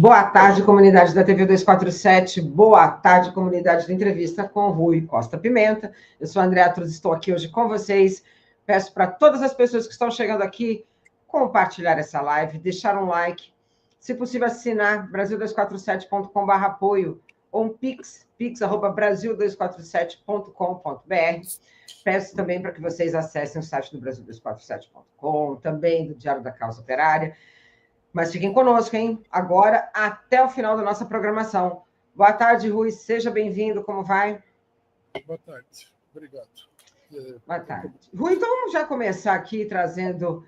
Boa tarde, comunidade da TV 247. Boa tarde, comunidade da entrevista com Rui Costa Pimenta. Eu sou a Andréa Truz, estou aqui hoje com vocês. Peço para todas as pessoas que estão chegando aqui compartilhar essa live, deixar um like, se possível assinar brasil247.com/apoio ou um pix@brasil247.com.br. Peço também para que vocês acessem o site do brasil247.com, também do Diário da Causa Operária. Mas fiquem conosco, hein? Agora, até o final da nossa programação. Boa tarde, Rui. Seja bem-vindo. Como vai? Boa tarde. Obrigado. Boa tarde. Rui, então vamos já começar aqui trazendo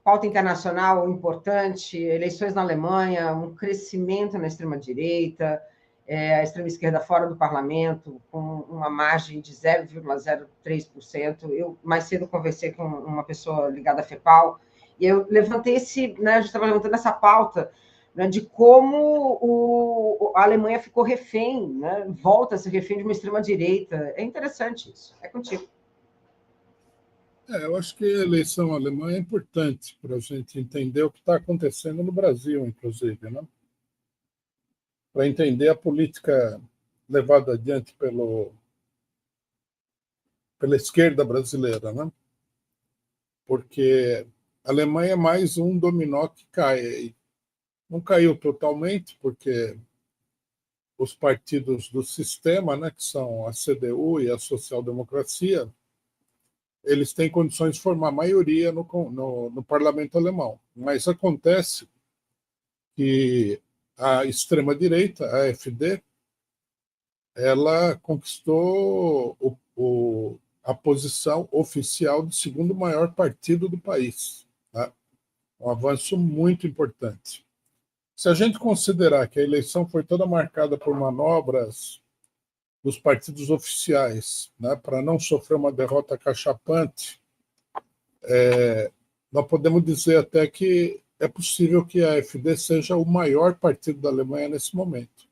pauta internacional importante, eleições na Alemanha, um crescimento na extrema-direita, a extrema-esquerda fora do parlamento, com uma margem de 0,03%. Eu mais cedo conversei com uma pessoa ligada à FEPAL, e eu levantei a gente estava levantando essa pauta, né, de como a Alemanha ficou refém, né, volta a ser refém de uma extrema-direita. É interessante isso. É contigo. Eu acho que a eleição alemã é importante para a gente entender o que está acontecendo no Brasil, inclusive, né? Para entender a política levada adiante pela esquerda brasileira, né? Porque a Alemanha é mais um dominó que cai. Não caiu totalmente, porque os partidos do sistema, né, que são a CDU e a social-democracia, eles têm condições de formar maioria no parlamento alemão. Mas acontece que a extrema-direita, a AfD, ela conquistou a posição oficial de segundo maior partido do país. Tá? Um avanço muito importante. Se a gente considerar que a eleição foi toda marcada por manobras dos partidos oficiais, né, para não sofrer uma derrota cachapante, nós podemos dizer até que é possível que a AfD seja o maior partido da Alemanha nesse momento,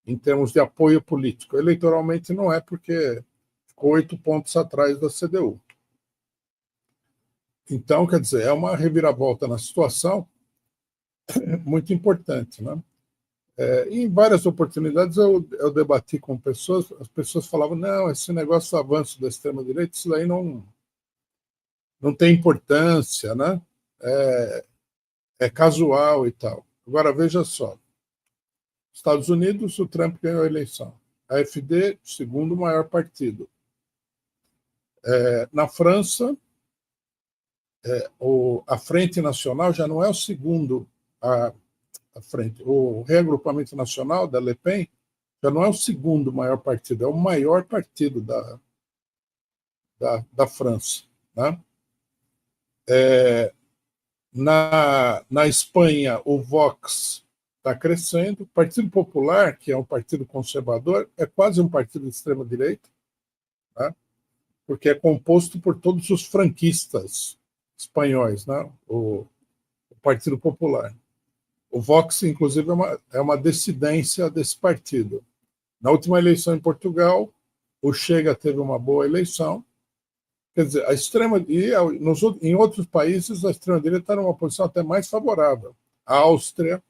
em termos de apoio político. Eleitoralmente não é, porque ficou 8 pontos atrás da CDU. Então, quer dizer, é uma reviravolta na situação muito importante, né? Em várias oportunidades eu debati com pessoas, as pessoas falavam, não, esse negócio do avanço da extrema-direita, isso daí não tem importância, né? É casual e tal. Agora, veja só, Estados Unidos, o Trump ganhou a eleição. A AfD, segundo maior partido. Na França, a Frente Nacional já não é o segundo, a frente. O Reagrupamento Nacional, da Le Pen, já não é o segundo maior partido, é o maior partido da França. Né? Na Espanha, o Vox está crescendo. O Partido Popular, que é um partido conservador, é quase um partido de extrema-direita, né? Porque é composto por todos os franquistas espanhóis, né? O Partido Popular. O Vox, inclusive, é uma dissidência desse partido. Na última eleição em Portugal, o Chega teve uma boa eleição. Quer dizer, em outros países, a extrema-direita está numa posição até mais favorável. A Áustria,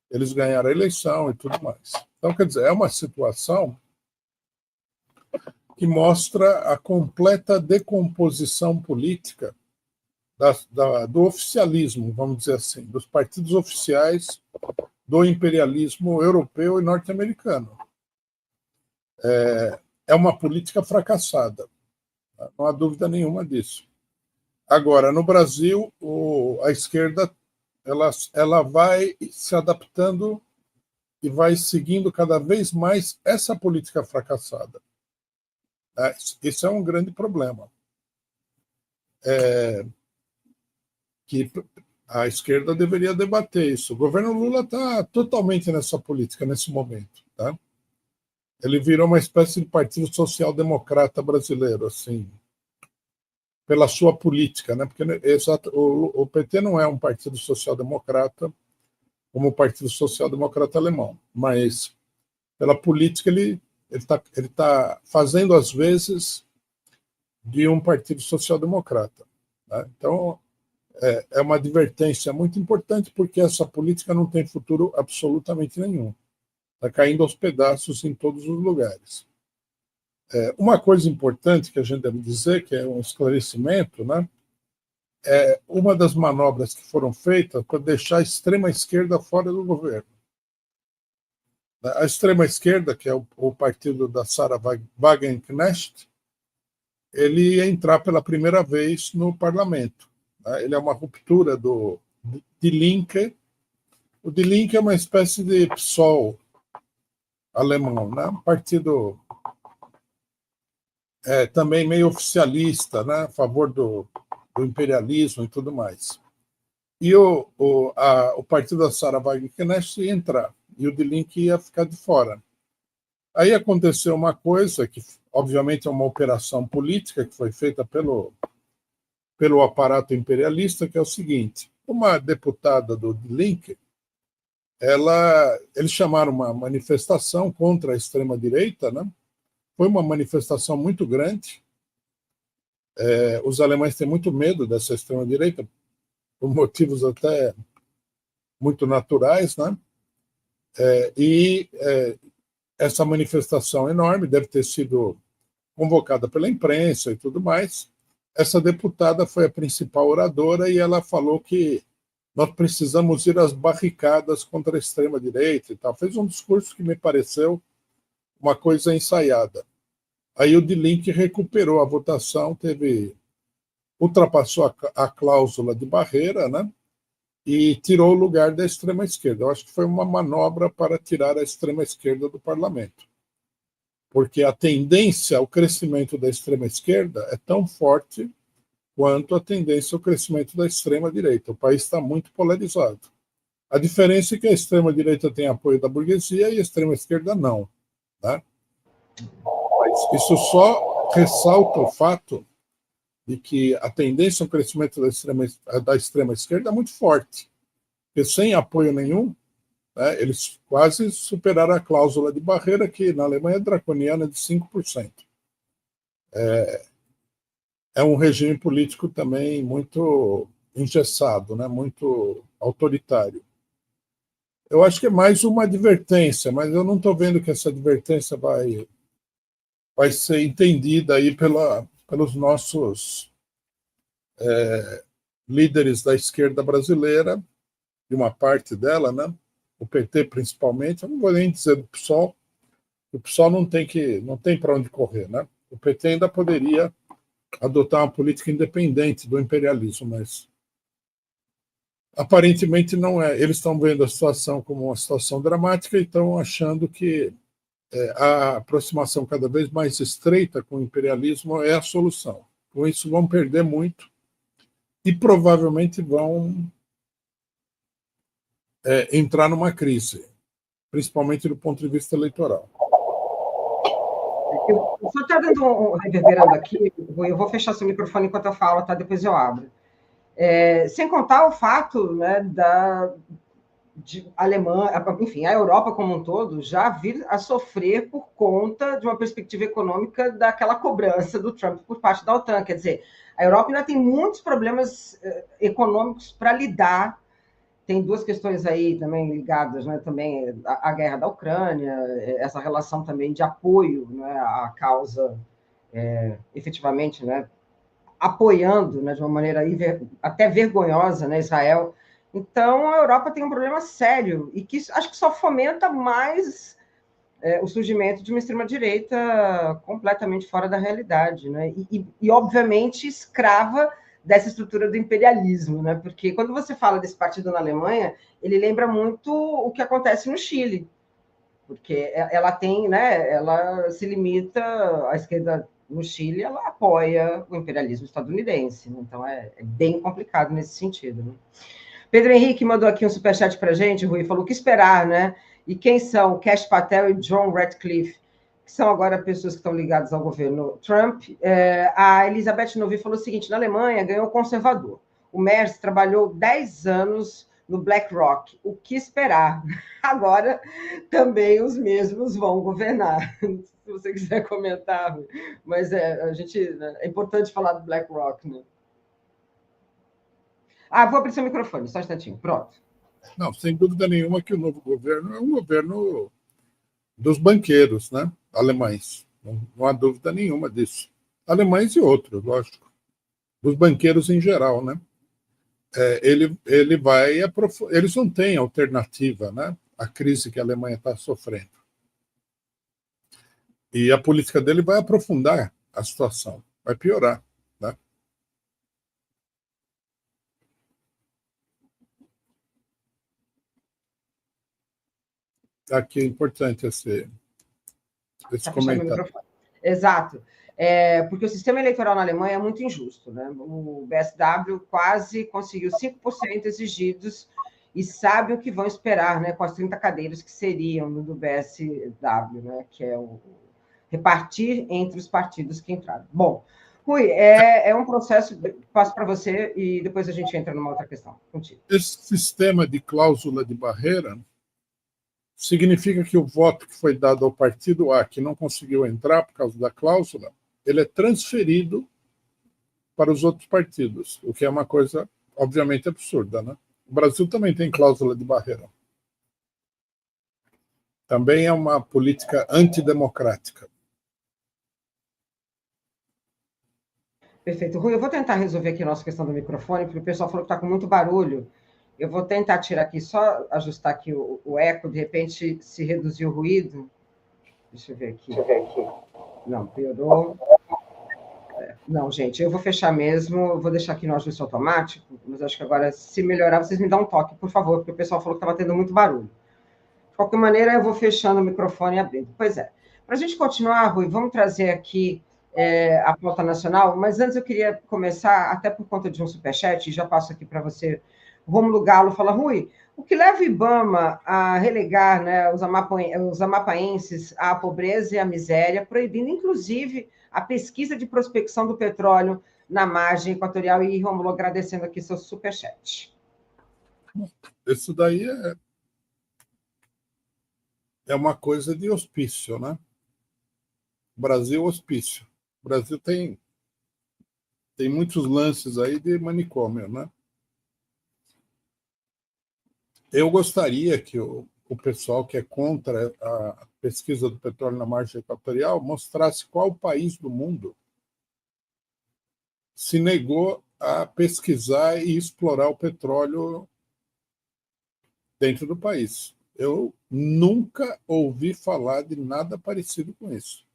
eles ganharam a eleição e tudo mais. Então, quer dizer, é uma situação que mostra a completa decomposição política do oficialismo, vamos dizer assim, dos partidos oficiais do imperialismo europeu e norte-americano. É uma política fracassada, não há dúvida nenhuma disso. Agora, no Brasil, a esquerda ela vai se adaptando e vai seguindo cada vez mais essa política fracassada. Esse é um grande problema. Que a esquerda deveria debater isso. O governo Lula está totalmente nessa política nesse momento. Tá? Ele virou uma espécie de partido social-democrata brasileiro, assim, pela sua política, né? Porque o PT não é um partido social-democrata como o Partido Social-Democrata Alemão, mas pela política ele tá fazendo, às vezes, de um partido social-democrata. Né? Então, é uma advertência muito importante, porque essa política não tem futuro absolutamente nenhum. Está caindo aos pedaços em todos os lugares. Uma coisa importante que a gente deve dizer, que é um esclarecimento, né? Uma das manobras que foram feitas para deixar a extrema-esquerda fora do governo. A extrema-esquerda, que é o partido da Sarah Wagenknecht, ele ia entrar pela primeira vez no parlamento. Ele é uma ruptura do Die Linke. O Die Linke é uma espécie de PSOL alemão, né? Um partido também meio oficialista, né? A favor do imperialismo e tudo mais. E o partido da Sarah Wagenknecht ia entrar, e o Die Linke ia ficar de fora. Aí aconteceu uma coisa que, obviamente, é uma operação política que foi feita pelo aparato imperialista, que é o seguinte: uma deputada do Die Linke, eles chamaram uma manifestação contra a extrema-direita, né? Foi uma manifestação muito grande. Os alemães têm muito medo dessa extrema-direita, por motivos até muito naturais, né? Essa manifestação enorme deve ter sido convocada pela imprensa e tudo mais. Essa deputada foi a principal oradora e ela falou que nós precisamos ir às barricadas contra a extrema-direita e tal. Fez um discurso que me pareceu uma coisa ensaiada. Aí o Die Linke recuperou a votação, ultrapassou a cláusula de barreira, né? E tirou o lugar da extrema-esquerda. Eu acho que foi uma manobra para tirar a extrema-esquerda do parlamento. Porque a tendência ao crescimento da extrema-esquerda é tão forte quanto a tendência ao crescimento da extrema-direita. O país está muito polarizado. A diferença é que a extrema-direita tem apoio da burguesia e a extrema-esquerda não. Né? Mas isso só ressalta o fato de que a tendência ao crescimento da extrema-esquerda é muito forte. Porque sem apoio nenhum, né, eles quase superaram a cláusula de barreira, que na Alemanha é draconiana, de 5%. É um regime político também muito engessado, né, muito autoritário. Eu acho que é mais uma advertência, mas eu não estou vendo que essa advertência vai ser entendida aí pelos nossos líderes da esquerda brasileira, de uma parte dela, né? O PT principalmente. Eu não vou nem dizer do PSOL. O PSOL não tem para onde correr, né? O PT ainda poderia adotar uma política independente do imperialismo, mas aparentemente não é. Eles estão vendo a situação como uma situação dramática e estão achando que a aproximação cada vez mais estreita com o imperialismo é a solução. Com isso, vão perder muito e provavelmente vão entrar numa crise, principalmente do ponto de vista eleitoral. O senhor está dando reverberando aqui, Rui, eu vou fechar seu microfone enquanto eu falo, tá? Depois eu abro. Sem contar o fato, né, de Alemanha, enfim, a Europa como um todo já vir a sofrer por conta de uma perspectiva econômica daquela cobrança do Trump por parte da OTAN. Quer dizer, a Europa ainda tem muitos problemas econômicos para lidar. Tem duas questões aí também ligadas, né, também à guerra da Ucrânia, essa relação também de apoio, né, à causa, efetivamente, né, apoiando, né, de uma maneira até vergonhosa, né, Israel. Então, a Europa tem um problema sério e que acho que só fomenta mais o surgimento de uma extrema-direita completamente fora da realidade, né? E, obviamente, escrava dessa estrutura do imperialismo, né? Porque quando você fala desse partido na Alemanha, ele lembra muito o que acontece no Chile, porque ela tem, né? Ela se limita à esquerda no Chile, ela apoia o imperialismo estadunidense, né? Então é bem complicado nesse sentido, né? Pedro Henrique mandou aqui um superchat para a gente, Rui, falou o que esperar, né? E quem são Kash Patel e John Ratcliffe, que são agora pessoas que estão ligadas ao governo Trump. A Elizabeth Novi falou o seguinte: na Alemanha ganhou o conservador. O Merz trabalhou 10 anos no BlackRock. O que esperar? Agora também os mesmos vão governar. Se você quiser comentar, Rui. Mas é importante falar do BlackRock, né? Vou abrir seu microfone, só um instantinho. Pronto. Não, sem dúvida nenhuma que o novo governo é um governo dos banqueiros, né, alemães. Não há dúvida nenhuma disso. Alemães e outros, lógico. Dos banqueiros em geral, né? Ele vai eles não têm alternativa, né? À crise que a Alemanha está sofrendo. E a política dele vai aprofundar a situação, vai piorar, né? Aqui é importante esse comentário. Exato. Porque o sistema eleitoral na Alemanha é muito injusto, né? O BSW quase conseguiu 5% exigidos e sabe o que vão esperar, né, com as 30 cadeiras que seriam do BSW, né, que é o repartir entre os partidos que entraram. Bom, Rui, é um processo, passo para você e depois a gente entra numa outra questão. Contigo. Esse sistema de cláusula de barreira significa que o voto que foi dado ao partido A, que não conseguiu entrar por causa da cláusula, ele é transferido para os outros partidos, o que é uma coisa, obviamente, absurda, né? O Brasil também tem cláusula de barreira. Também é uma política antidemocrática. Perfeito. Rui, eu vou tentar resolver aqui a nossa questão do microfone, porque o pessoal falou que está com muito barulho. Eu vou tentar tirar aqui, só ajustar aqui o eco, de repente, se reduzir o ruído. Deixa eu ver aqui. Não, piorou. Não, gente, eu vou fechar mesmo, vou deixar aqui no ajuste automático, mas acho que agora, se melhorar, vocês me dão um toque, por favor, porque o pessoal falou que estava tendo muito barulho. De qualquer maneira, eu vou fechando o microfone e abrindo. Pois é. Para a gente continuar, Rui, vamos trazer aqui a pauta nacional, mas antes eu queria começar, até por conta de um superchat, e já passo aqui para você. Rômulo Galo fala, Rui, o que leva o IBAMA a relegar, né, os amapaenses à pobreza e à miséria, proibindo, inclusive, a pesquisa de prospecção do petróleo na margem equatorial? E, Rômulo, agradecendo aqui seu superchat. Isso daí é uma coisa de hospício, né? Brasil, hospício. O Brasil tem muitos lances aí de manicômio, né? Eu gostaria que o pessoal que é contra a pesquisa do petróleo na margem equatorial mostrasse qual país do mundo se negou a pesquisar e explorar o petróleo dentro do país. Eu nunca ouvi falar de nada parecido com isso.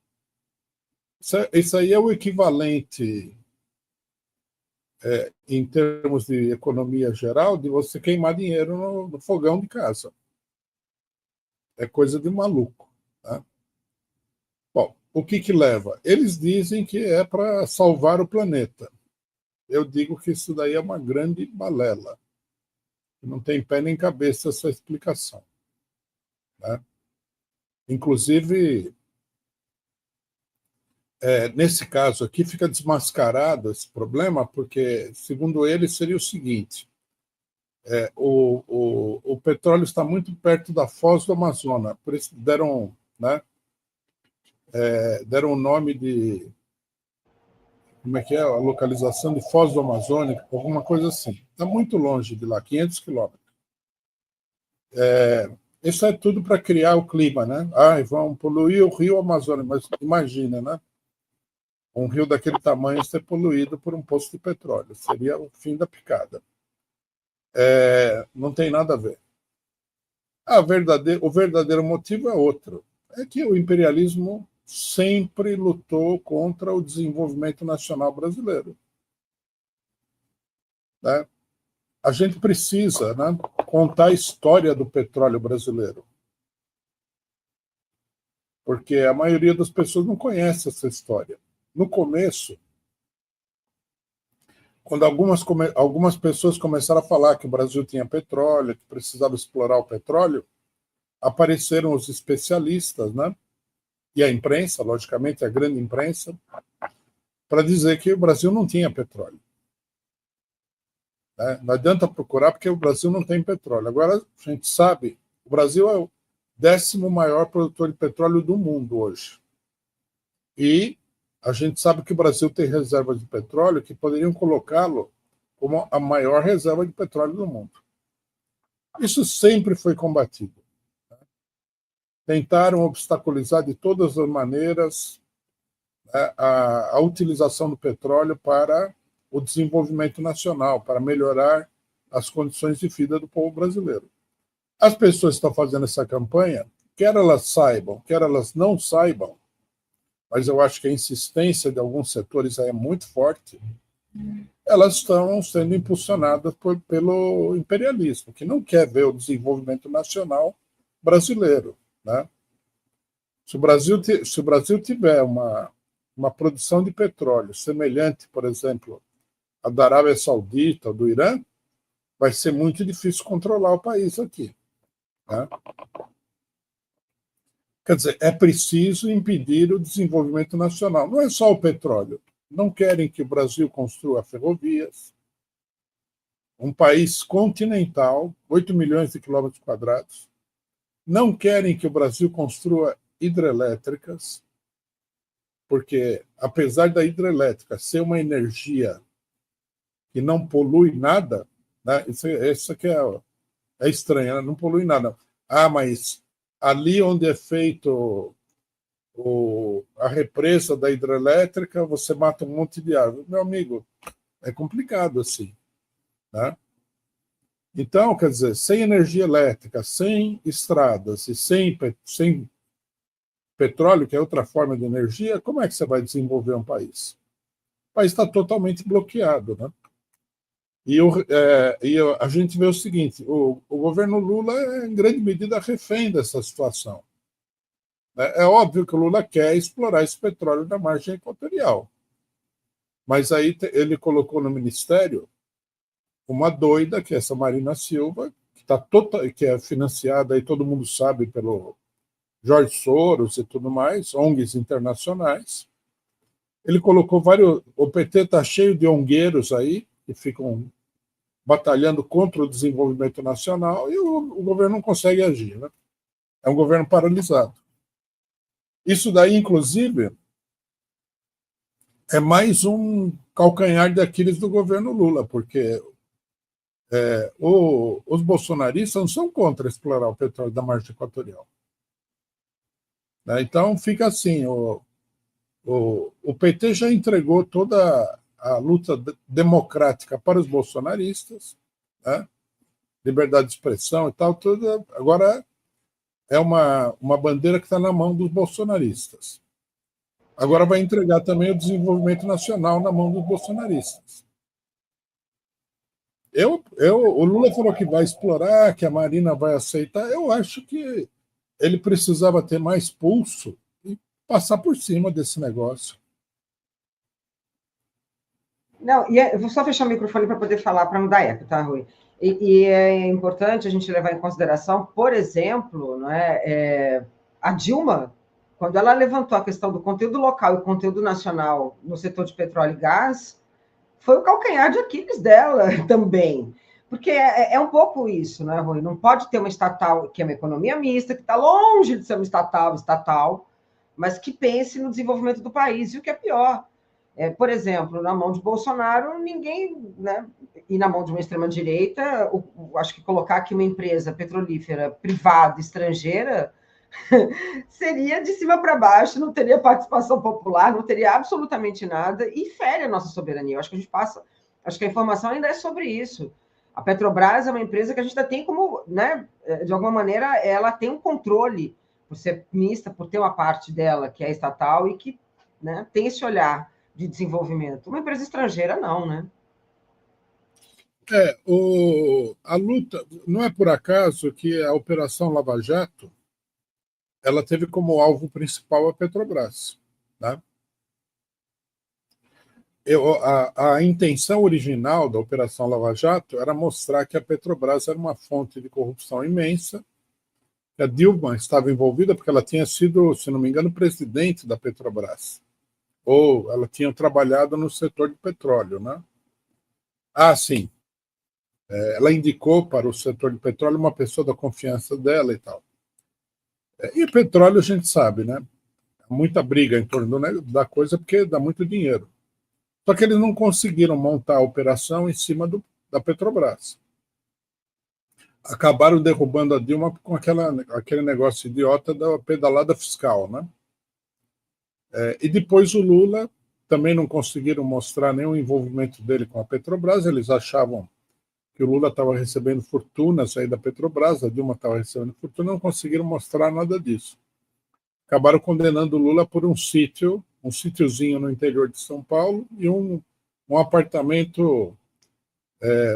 Isso aí é o equivalente, em termos de economia geral, de você queimar dinheiro no fogão de casa. É coisa de maluco. Tá? Bom, o que leva? Eles dizem que é para salvar o planeta. Eu digo que isso daí é uma grande balela. Não tem pé nem cabeça essa explicação. Né? Inclusive, nesse caso aqui, fica desmascarado esse problema, porque, segundo ele, seria o seguinte: o petróleo está muito perto da foz do Amazonas, por isso deram, né, deram o nome de. Como é que é a localização de Foz do Amazonas, alguma coisa assim. Está muito longe de lá, 500 quilômetros. Isso é tudo para criar o clima, né? Vão poluir o rio Amazonas, mas imagina, né? Um rio daquele tamanho ser poluído por um poço de petróleo. Seria o fim da picada. Não tem nada a ver. O verdadeiro motivo é outro. É que o imperialismo sempre lutou contra o desenvolvimento nacional brasileiro. Né? A gente precisa, né, contar a história do petróleo brasileiro. Porque a maioria das pessoas não conhece essa história. No começo, quando algumas pessoas começaram a falar que o Brasil tinha petróleo, que precisava explorar o petróleo, apareceram os especialistas, né? E a imprensa, logicamente, a grande imprensa, para dizer que o Brasil não tinha petróleo. Né? Não adianta procurar, porque o Brasil não tem petróleo. Agora, a gente sabe, o Brasil é o 10º maior produtor de petróleo do mundo hoje. E a gente sabe que o Brasil tem reservas de petróleo que poderiam colocá-lo a maior reserva de petróleo do mundo. Isso sempre foi combatido. Tentaram obstaculizar de todas as maneiras a utilização do petróleo para o desenvolvimento nacional, para melhorar as condições de vida do povo brasileiro. As pessoas que estão fazendo essa campanha, quer elas saibam, quer elas não saibam, mas eu acho que a insistência de alguns setores aí é muito forte, elas estão sendo impulsionadas pelo imperialismo, que não quer ver o desenvolvimento nacional brasileiro. Né? Se o Brasil tiver uma produção de petróleo semelhante, por exemplo, à da Arábia Saudita ou do Irã, vai ser muito difícil controlar o país aqui. Né? Quer dizer, é preciso impedir o desenvolvimento nacional. Não é só o petróleo. Não querem que o Brasil construa ferrovias. Um país continental, 8 milhões de quilômetros quadrados. Não querem que o Brasil construa hidrelétricas, porque, apesar da hidrelétrica ser uma energia que não polui nada, né? Isso aqui é estranho, né? Não polui nada. Ah, mas ali onde é feito a represa da hidrelétrica, você mata um monte de árvore. Meu amigo, é complicado assim. Né? Então, quer dizer, sem energia elétrica, sem estradas e sem petróleo, que é outra forma de energia, como é que você vai desenvolver um país? O país está totalmente bloqueado. Né? E a gente vê o seguinte, o governo Lula é, em grande medida, refém dessa situação. É óbvio que o Lula quer explorar esse petróleo da margem equatorial. Mas aí ele colocou no ministério uma doida, que é essa Marina Silva, que é financiada, aí todo mundo sabe, pelo Jorge Soros e tudo mais, ONGs internacionais. Ele colocou vários... O PT está cheio de ongueiros aí, que ficam batalhando contra o desenvolvimento nacional, e o governo não consegue agir. Né? É um governo paralisado. Isso daí, inclusive, é mais um calcanhar de Aquiles do governo Lula, porque os bolsonaristas não são contra explorar o petróleo da margem equatorial. Né? Então, fica assim, o PT já entregou toda a luta democrática para os bolsonaristas, né? Liberdade de expressão e tal, tudo, agora é uma bandeira que está na mão dos bolsonaristas. Agora vai entregar também o desenvolvimento nacional na mão dos bolsonaristas. O Lula falou que vai explorar, que a Marina vai aceitar. Eu acho que ele precisava ter mais pulso e passar por cima desse negócio. Não, eu vou só fechar o microfone para poder falar, para não dar eco, tá, Rui? E é importante a gente levar em consideração, por exemplo, a Dilma, quando ela levantou a questão do conteúdo local e conteúdo nacional no setor de petróleo e gás, foi o calcanhar de Aquiles dela também. Porque é um pouco isso, né, Rui? Não pode ter uma estatal que é uma economia mista, que está longe de ser uma estatal, mas que pense no desenvolvimento do país. E o que é pior, por exemplo, na mão de Bolsonaro, ninguém, né? E na mão de uma extrema-direita, acho que colocar aqui uma empresa petrolífera privada, estrangeira, seria de cima para baixo, não teria participação popular, não teria absolutamente nada, e fere a nossa soberania. Eu acho que a gente acho que a informação ainda é sobre isso. A Petrobras é uma empresa que a gente ainda tem como, né, de alguma maneira, ela tem um controle, por ser mista, por ter uma parte dela que é estatal e que, né, tem esse olhar de desenvolvimento. Uma empresa estrangeira, não, né? A luta, não é por acaso que a Operação Lava Jato ela teve como alvo principal a Petrobras. Né? A intenção original da Operação Lava Jato era mostrar que a Petrobras era uma fonte de corrupção imensa, que a Dilma estava envolvida porque ela tinha sido, se não me engano, presidente da Petrobras, ou ela tinha trabalhado no setor de petróleo. Né? Ah, sim. Ela indicou para o setor de petróleo uma pessoa da confiança dela e tal. E petróleo a gente sabe, né? Muita briga em torno da coisa porque dá muito dinheiro. Só que eles não conseguiram montar a operação em cima da Petrobras. Acabaram derrubando a Dilma com aquele negócio idiota da pedalada fiscal, né? E depois o Lula também não conseguiram mostrar nenhum envolvimento dele com a Petrobras. Eles achavam que o Lula estava recebendo fortunas aí da Petrobras, a Dilma estava recebendo fortuna, não conseguiram mostrar nada disso. Acabaram condenando o Lula por um sítiozinho no interior de São Paulo e um apartamento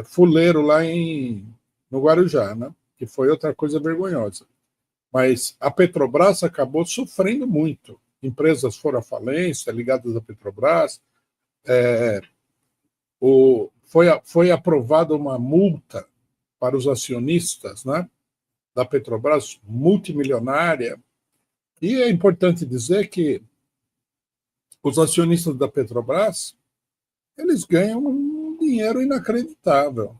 fuleiro lá no Guarujá, né? Que foi outra coisa vergonhosa. Mas a Petrobras acabou sofrendo muito. Empresas foram à falência, ligadas à Petrobras. Foi aprovada uma multa para os acionistas, né, da Petrobras, multimilionária. E é importante dizer que os acionistas da Petrobras, eles ganham um dinheiro inacreditável.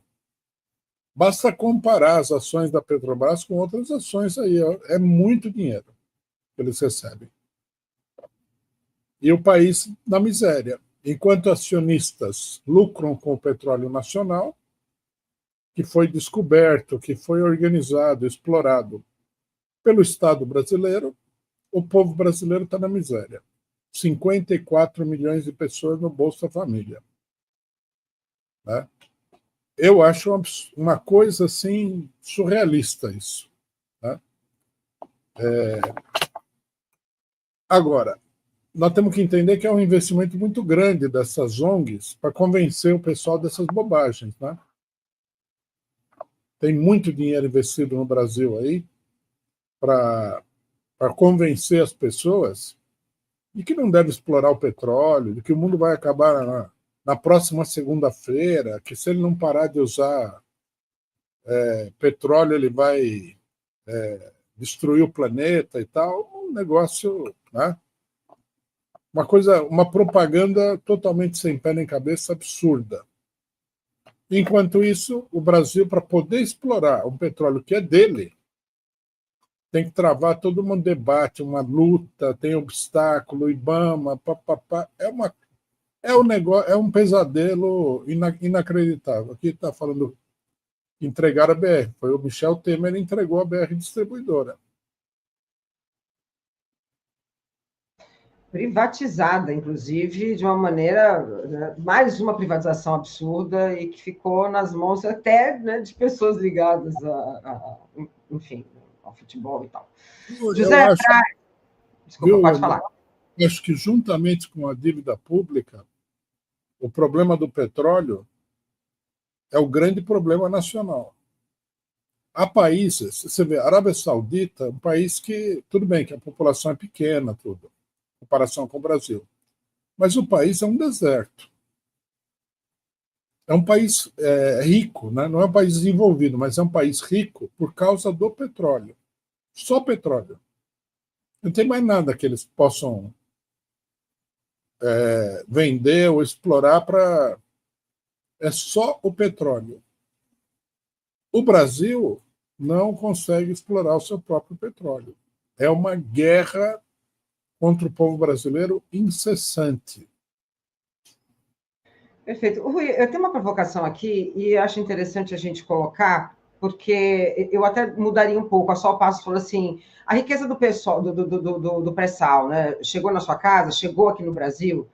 Basta comparar as ações da Petrobras com outras ações aí. É muito dinheiro que eles recebem. E o país na miséria. Enquanto acionistas lucram com o petróleo nacional, que foi descoberto, que foi organizado, explorado pelo Estado brasileiro, o povo brasileiro está na miséria. 54 milhões de pessoas no Bolsa Família. Né? Eu acho uma coisa assim surrealista isso. Né? Agora, nós temos que entender que é um investimento muito grande dessas ONGs para convencer o pessoal dessas bobagens. Né? Tem muito dinheiro investido no Brasil aí para convencer as pessoas de que não deve explorar o petróleo, de que o mundo vai acabar na próxima segunda-feira, que se ele não parar de usar petróleo, ele vai destruir o planeta e tal. Um negócio, né? Uma propaganda totalmente sem pé nem cabeça, absurda. Enquanto isso, o Brasil, para poder explorar o petróleo que é dele, tem que travar todo um debate, uma luta, tem obstáculo, IBAMA, papapá. É um pesadelo inacreditável. Aqui está falando que entregaram a BR. Foi o Michel Temer que entregou a BR Distribuidora. Privatizada, inclusive, de uma maneira, né, mais uma privatização absurda e que ficou nas mãos até, né, de pessoas ligadas enfim, ao futebol e tal. José, desculpa, pode falar. Eu acho que, juntamente com a dívida pública, o problema do petróleo é o grande problema nacional. Há países, você vê, a Arábia Saudita é um país que, tudo bem, que a população é pequena, tudo, em comparação com o Brasil, mas o país é um deserto. É um país rico, né? Não é um país desenvolvido, mas é um país rico por causa do petróleo. Só petróleo. Não tem mais nada que eles possam vender ou explorar para... É só o petróleo. O Brasil não consegue explorar o seu próprio petróleo. É uma guerra contra o povo brasileiro incessante. Perfeito. Rui, eu tenho uma provocação aqui e acho interessante a gente colocar, porque eu até mudaria um pouco. A Sol Passos falou assim: a riqueza do pessoal, do pré-sal, né? Chegou na sua casa, chegou aqui no Brasil.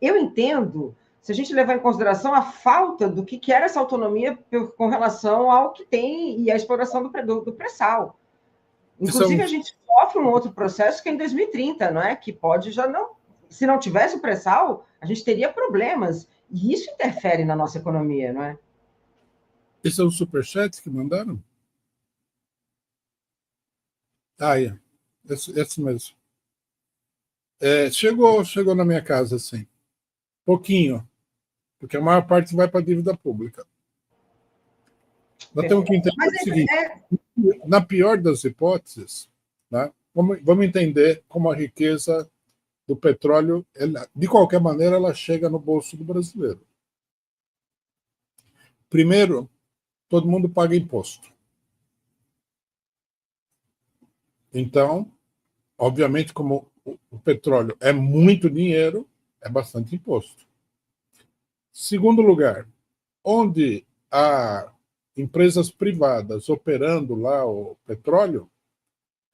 Eu entendo, se a gente levar em consideração a falta do que era essa autonomia com relação ao que tem e a exploração do pré-sal. Inclusive, a gente sofre um outro processo que é em 2030, não é? Que pode já não. Se não tivesse o pré-sal, a gente teria problemas. E isso interfere na nossa economia, não é? Esse é o superchat que mandaram? Esse mesmo. Chegou na minha casa, sim. Pouquinho, porque a maior parte vai para a dívida pública. Nós temos que entender o seguinte: na pior das hipóteses, né, vamos entender como a riqueza do petróleo, de qualquer maneira, ela chega no bolso do brasileiro. Primeiro, todo mundo paga imposto. Então, obviamente, como o petróleo é muito dinheiro, é bastante imposto. Segundo lugar, onde há empresas privadas operando lá o petróleo,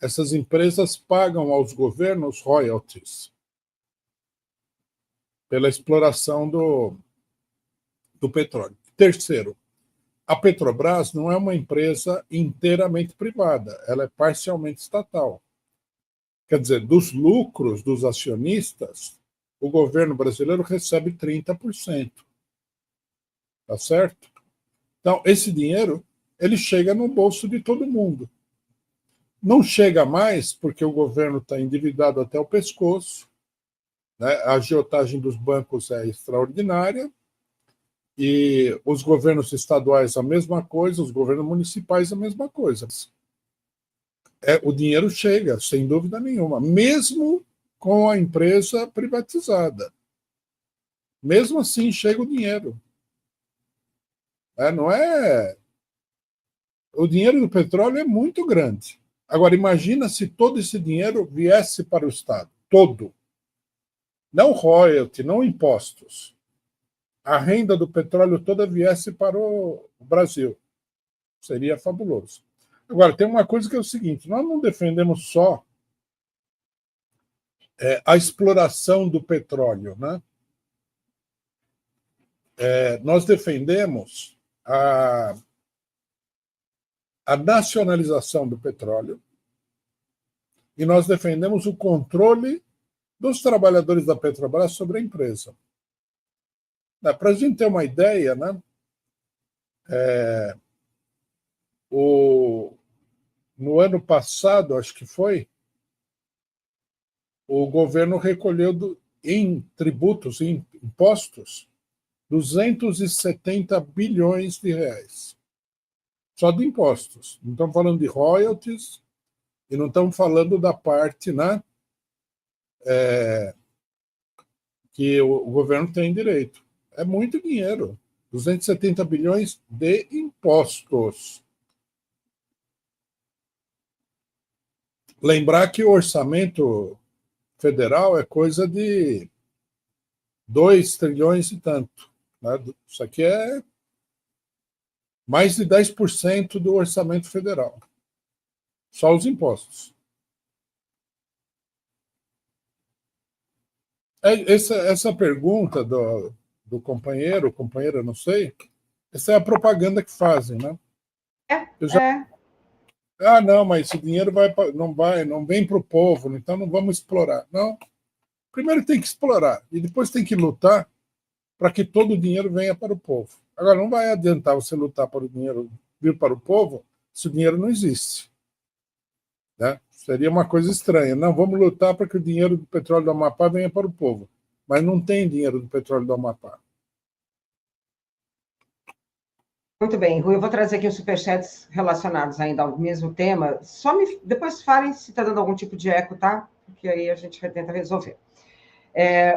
essas empresas pagam aos governos royalties pela exploração do petróleo. Terceiro, a Petrobras não é uma empresa inteiramente privada, ela é parcialmente estatal. Quer dizer, dos lucros dos acionistas, o governo brasileiro recebe 30%. Tá certo? Então, esse dinheiro, ele chega no bolso de todo mundo. Não chega mais porque o governo está endividado até o pescoço, né? A agiotagem dos bancos é extraordinária, e os governos estaduais a mesma coisa, os governos municipais a mesma coisa. O dinheiro chega, sem dúvida nenhuma, mesmo com a empresa privatizada. Mesmo assim, chega o dinheiro. Não é... O dinheiro do petróleo é muito grande. Agora, imagina se todo esse dinheiro viesse para o Estado, todo. Não royalty, não impostos. A renda do petróleo toda viesse para o Brasil. Seria fabuloso. Agora, tem uma coisa que é o seguinte, nós não defendemos só a exploração do petróleo, né? Nós defendemos a nacionalização do petróleo e nós defendemos o controle dos trabalhadores da Petrobras sobre a empresa. Para a gente ter uma ideia, né, no ano passado, acho que foi, o governo recolheu em tributos, em impostos, 270 bilhões de reais. Só de impostos. Não estamos falando de royalties e não estamos falando da parte, né, que o governo tem direito. É muito dinheiro. 270 bilhões de impostos. Lembrar que o orçamento federal é coisa de 2 trilhões e tanto. Né? Isso aqui é mais de 10% do orçamento federal. Só os impostos. Essa pergunta do companheiro, companheira, não sei, essa é a propaganda que fazem, né? Não, mas esse dinheiro não vem para o povo, então não vamos explorar. Não. Primeiro tem que explorar e depois tem que lutar para que todo o dinheiro venha para o povo. Agora, não vai adiantar você lutar para o dinheiro vir para o povo se o dinheiro não existe. Né? Seria uma coisa estranha. Não, vamos lutar para que o dinheiro do petróleo do Amapá venha para o povo. Mas não tem dinheiro do petróleo do Amapá. Muito bem, Rui, eu vou trazer aqui os superchats relacionados ainda ao mesmo tema. Depois falem se está dando algum tipo de eco, tá? Porque aí a gente vai tentar resolver.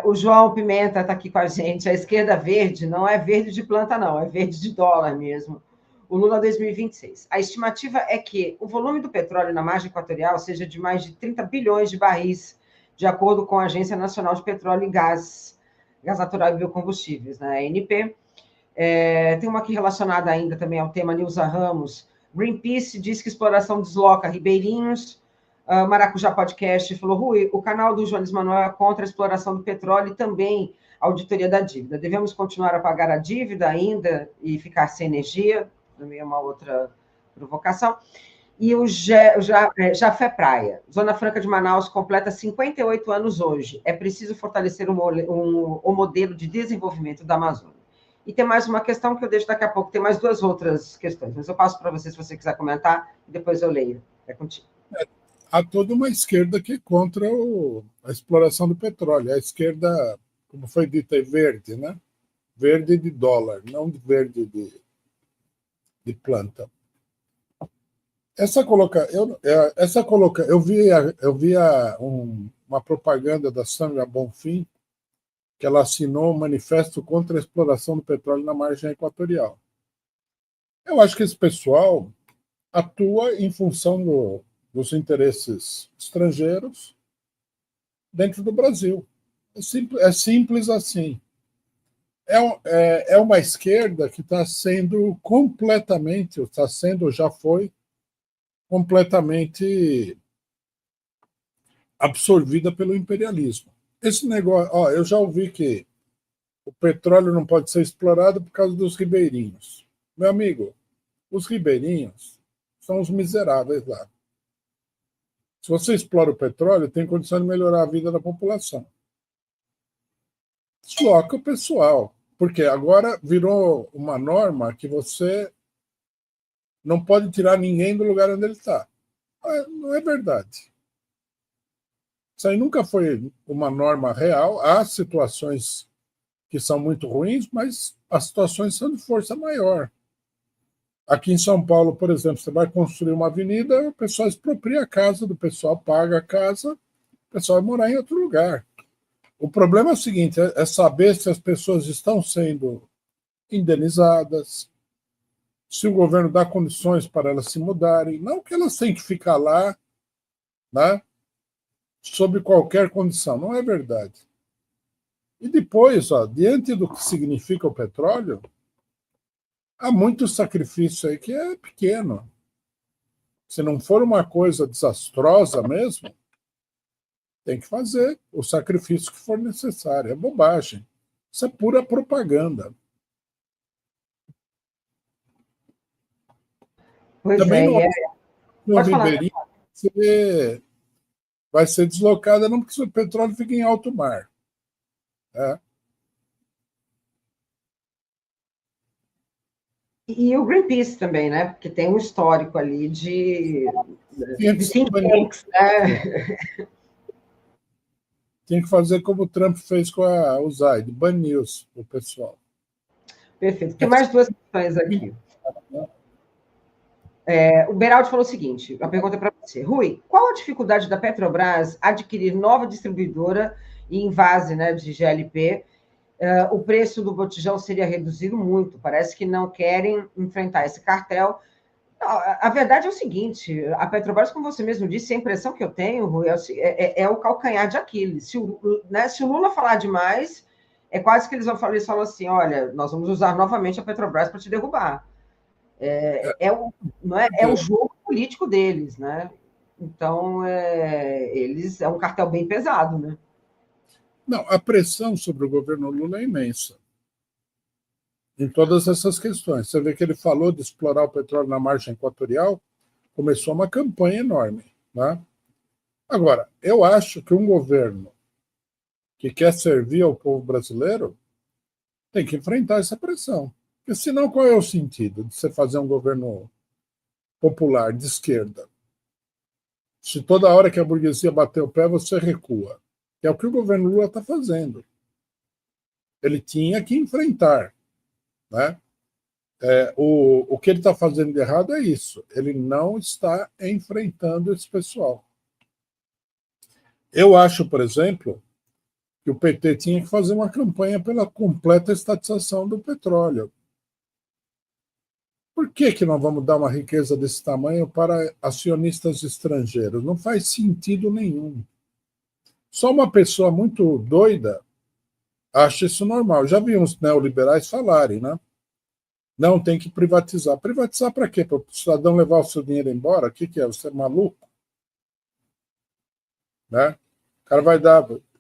O João Pimenta está aqui com a gente. A esquerda verde não é verde de planta, não, é verde de dólar mesmo. O Lula 2026. A estimativa é que o volume do petróleo na margem equatorial seja de mais de 30 bilhões de barris, de acordo com a Agência Nacional de Petróleo e Gás Natural e Biocombustíveis, né, ANP. Tem uma aqui relacionada ainda também ao tema Nilza Ramos. Greenpeace diz que exploração desloca ribeirinhos. Maracujá Podcast falou, Rui, o canal do Jones Manuel é contra a exploração do petróleo e também a auditoria da dívida. Devemos continuar a pagar a dívida ainda e ficar sem energia? Também é uma outra provocação. E o Jafé Praia. Zona Franca de Manaus completa 58 anos hoje. É preciso fortalecer o modelo de desenvolvimento da Amazônia. E tem mais uma questão que eu deixo daqui a pouco. Tem mais 2 outras questões, mas eu passo para você se você quiser comentar, e depois eu leio. É contigo. Há toda uma esquerda que é contra a exploração do petróleo. A esquerda, como foi dito, é verde, né? Verde de dólar, não verde de planta. Eu via uma propaganda da Sandra Bonfim, que ela assinou um manifesto contra a exploração do petróleo na margem equatorial. Eu acho que esse pessoal atua em função dos interesses estrangeiros dentro do Brasil. É simples assim. é uma esquerda que está sendo completamente, está sendo, já foi, completamente absorvida pelo imperialismo. Esse negócio, eu já ouvi que o petróleo não pode ser explorado por causa dos ribeirinhos. Meu amigo, os ribeirinhos são os miseráveis lá. Se você explora o petróleo, tem condição de melhorar a vida da população. Desloca o pessoal, porque agora virou uma norma que você não pode tirar ninguém do lugar onde ele está. Não é verdade. Isso aí nunca foi uma norma real. Há situações que são muito ruins, mas as situações são de força maior. Aqui em São Paulo, por exemplo, você vai construir uma avenida, o pessoal expropria a casa do pessoal, paga a casa, o pessoal vai morar em outro lugar. O problema é o seguinte, é saber se as pessoas estão sendo indenizadas, se o governo dá condições para elas se mudarem, não que elas têm que ficar lá, né, sob qualquer condição, não é verdade. E depois, diante do que significa o petróleo, há muito sacrifício aí que é pequeno. Se não for uma coisa desastrosa mesmo, tem que fazer o sacrifício que for necessário. É bobagem. Isso é pura propaganda. Pois Também é, não é uma pode falar. ribeirinha que vai ser deslocada, não porque o petróleo fica em alto mar. É. E o Greenpeace também, né? Porque tem um histórico ali de think tanks, né? Tinha que fazer como o Trump fez com a USAID, banir o pessoal. Perfeito. Tem mais duas questões aqui. O Beraldi falou o seguinte, a pergunta é para você. Rui, qual a dificuldade da Petrobras adquirir nova distribuidora e invase, né, de GLP? O preço do botijão seria reduzido muito. Parece que não querem enfrentar esse cartel. A verdade é o seguinte, a Petrobras, como você mesmo disse, a impressão que eu tenho, Rui, é o calcanhar de Aquiles. Se o Lula falar demais, é quase que eles falam assim, olha, nós vamos usar novamente a Petrobras para te derrubar. É o jogo político deles, né? Então, eles é um cartel bem pesado, né? Não, a pressão sobre o governo Lula é imensa em todas essas questões. Você vê que ele falou de explorar o petróleo na margem equatorial, começou uma campanha enorme. Né? Agora, eu acho que um governo que quer servir ao povo brasileiro tem que enfrentar essa pressão. Porque senão, qual é o sentido de você fazer um governo popular, de esquerda? Se toda hora que a burguesia bater o pé, você recua. Que é o que o governo Lula está fazendo. Ele tinha que enfrentar. Né? O que ele está fazendo de errado é isso. Ele não está enfrentando esse pessoal. Eu acho, por exemplo, que o PT tinha que fazer uma campanha pela completa estatização do petróleo. Por que nós vamos dar uma riqueza desse tamanho para acionistas estrangeiros? Não faz sentido nenhum. Só uma pessoa muito doida acha isso normal. Já vi uns neoliberais falarem, né? Não, tem que privatizar. Privatizar para quê? Para o cidadão levar o seu dinheiro embora? O que é? Você é maluco? Né?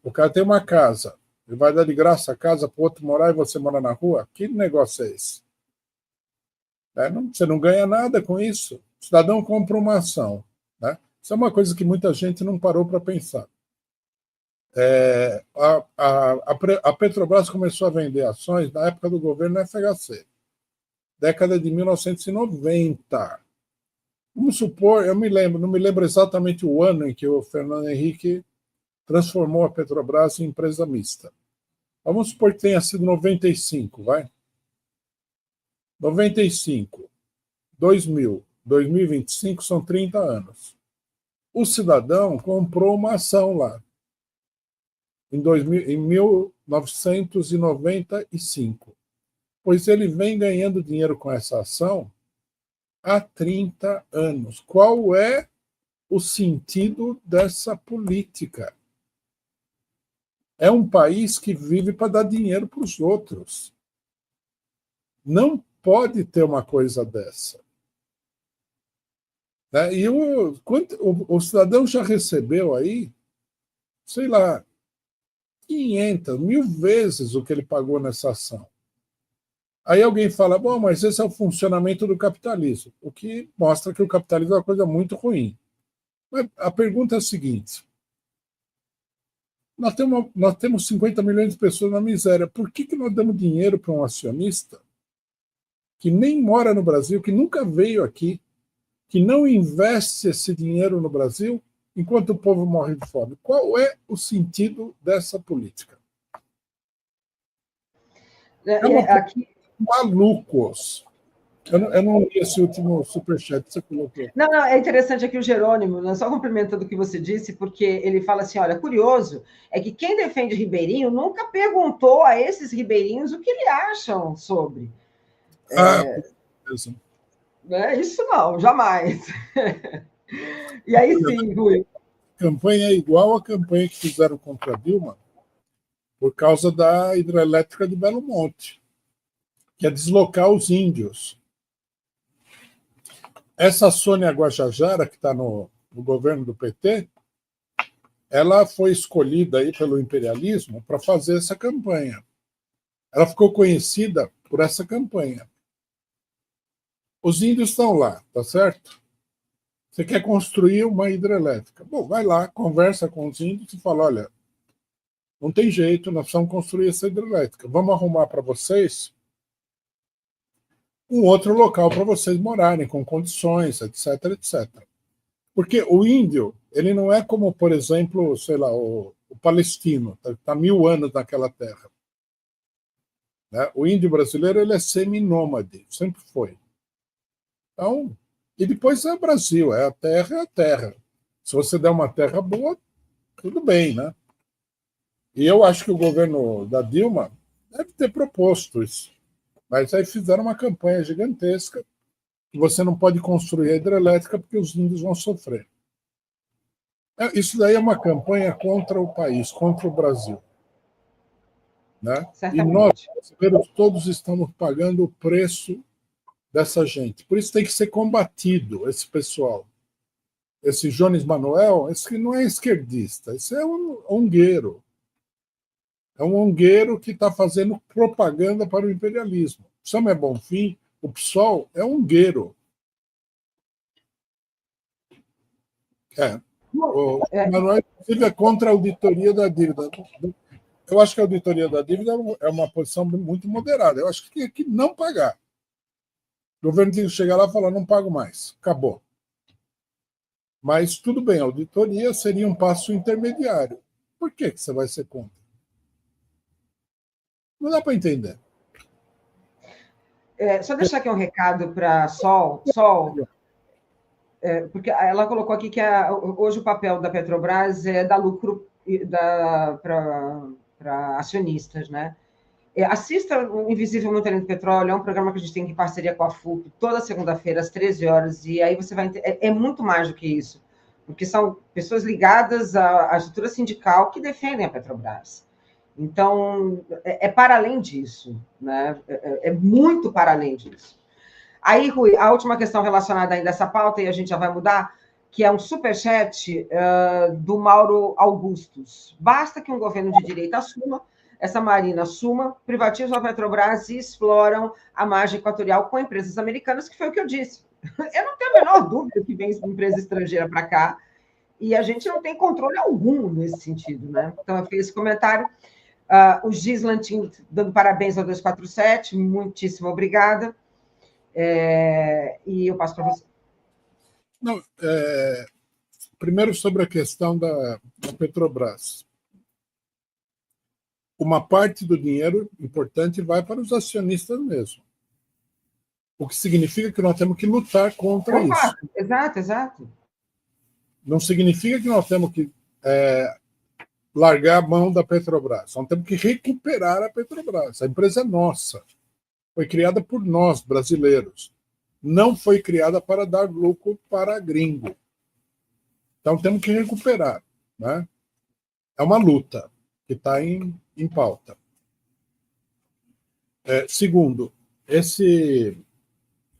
O cara tem uma casa, ele vai dar de graça a casa para o outro morar e você mora na rua? Que negócio é esse? Você não ganha nada com isso. O cidadão compra uma ação. Né? Isso é uma coisa que muita gente não parou para pensar. A Petrobras começou a vender ações na época do governo FHC, década de 1990. Vamos supor, não me lembro exatamente o ano em que o Fernando Henrique transformou a Petrobras em empresa mista. Vamos supor que tenha sido 95, vai? 95, 2000, 2025 são 30 anos. O cidadão comprou uma ação lá, em 1995, pois ele vem ganhando dinheiro com essa ação há 30 anos. Qual é o sentido dessa política? É um país que vive para dar dinheiro para os outros. Não pode ter uma coisa dessa. Né? E o cidadão já recebeu aí, sei lá, 500, 1000 vezes o que ele pagou nessa ação. Aí alguém fala, bom, mas esse é o funcionamento do capitalismo, o que mostra que o capitalismo é uma coisa muito ruim. Mas a pergunta é a seguinte, nós temos 50 milhões de pessoas na miséria, por que nós damos dinheiro para um acionista que nem mora no Brasil, que nunca veio aqui, que não investe esse dinheiro no Brasil, enquanto o povo morre de fome? Qual é o sentido dessa política? É uma política de malucos. Eu não li esse último superchat que você colocou. Não, é interessante aqui o Jerônimo, não só complementando o que você disse, porque ele fala assim, olha, curioso é que quem defende Ribeirinho nunca perguntou a esses ribeirinhos o que eles acham sobre. Isso não, jamais. E aí sim, Rui. A campanha é igual à campanha que fizeram contra a Dilma por causa da hidrelétrica de Belo Monte, que é deslocar os índios. Essa Sônia Guajajara, que está no governo do PT, ela foi escolhida aí pelo imperialismo para fazer essa campanha. Ela ficou conhecida por essa campanha. Os índios estão lá, tá certo? Você quer construir uma hidrelétrica. Bom, vai lá, conversa com os índios e fala, olha, não tem jeito, nós precisamos construir essa hidrelétrica. Vamos arrumar para vocês um outro local para vocês morarem, com condições, etc, etc. Porque o índio, ele não é como, por exemplo, sei lá, o palestino, está 1000 anos naquela terra. Né? O índio brasileiro, ele é seminômade, sempre foi. Então, e depois é o Brasil, é a terra. Se você der uma terra boa, tudo bem, né? E eu acho que o governo da Dilma deve ter proposto isso. Mas aí fizeram uma campanha gigantesca que você não pode construir a hidrelétrica porque os índios vão sofrer. Isso daí é uma campanha contra o país, contra o Brasil. Né? E nós, brasileiros, todos estamos pagando o preço dessa gente. Por isso tem que ser combatido esse pessoal. Esse Jones Manuel, esse não é esquerdista, esse é um ongueiro. É um ongueiro que está fazendo propaganda para o imperialismo. O Samé Bonfim, o PSOL, é ongueiro. O Manuel, inclusive, é contra a auditoria da dívida. Eu acho que a auditoria da dívida é uma posição muito moderada. Eu acho que tinha que não pagar. O governo tinha que chegar lá e falar, não pago mais. Acabou. Mas tudo bem, a auditoria seria um passo intermediário. Por que você vai ser contra? Não dá para entender. Só deixar aqui um recado para Sol, porque ela colocou aqui que hoje o papel da Petrobras é dar lucro para acionistas, né? Assista o Invisível Muito Além do Petróleo, é um programa que a gente tem em parceria com a FUP, toda segunda-feira, às 13 horas, e aí você vai entender, é muito mais do que isso, porque são pessoas ligadas à estrutura sindical que defendem a Petrobras. Então, é para além disso, né? É muito para além disso. Aí, Rui, a última questão relacionada ainda a essa pauta, e a gente já vai mudar, que é um superchat do Mauro Augustus. Basta que um governo de direita assuma, essa Marina assuma, privatizam a Petrobras e exploram a margem equatorial com empresas americanas, que foi o que eu disse. Eu não tenho a menor dúvida que vem empresa estrangeira para cá, e a gente não tem controle algum nesse sentido, né? Então, eu fiz esse comentário. O Gislantin dando parabéns ao 247, muitíssimo obrigada. E eu passo para você. Não, primeiro sobre a questão da Petrobras. Uma parte do dinheiro importante vai para os acionistas mesmo. O que significa que nós temos que lutar contra isso. Exato. Não significa que nós temos que largar a mão da Petrobras. Nós temos que recuperar a Petrobras. A empresa é nossa. Foi criada por nós, brasileiros. Não foi criada para dar lucro para gringo. Então, temos que recuperar. Né? É uma luta que está em pauta. Segundo, Esse,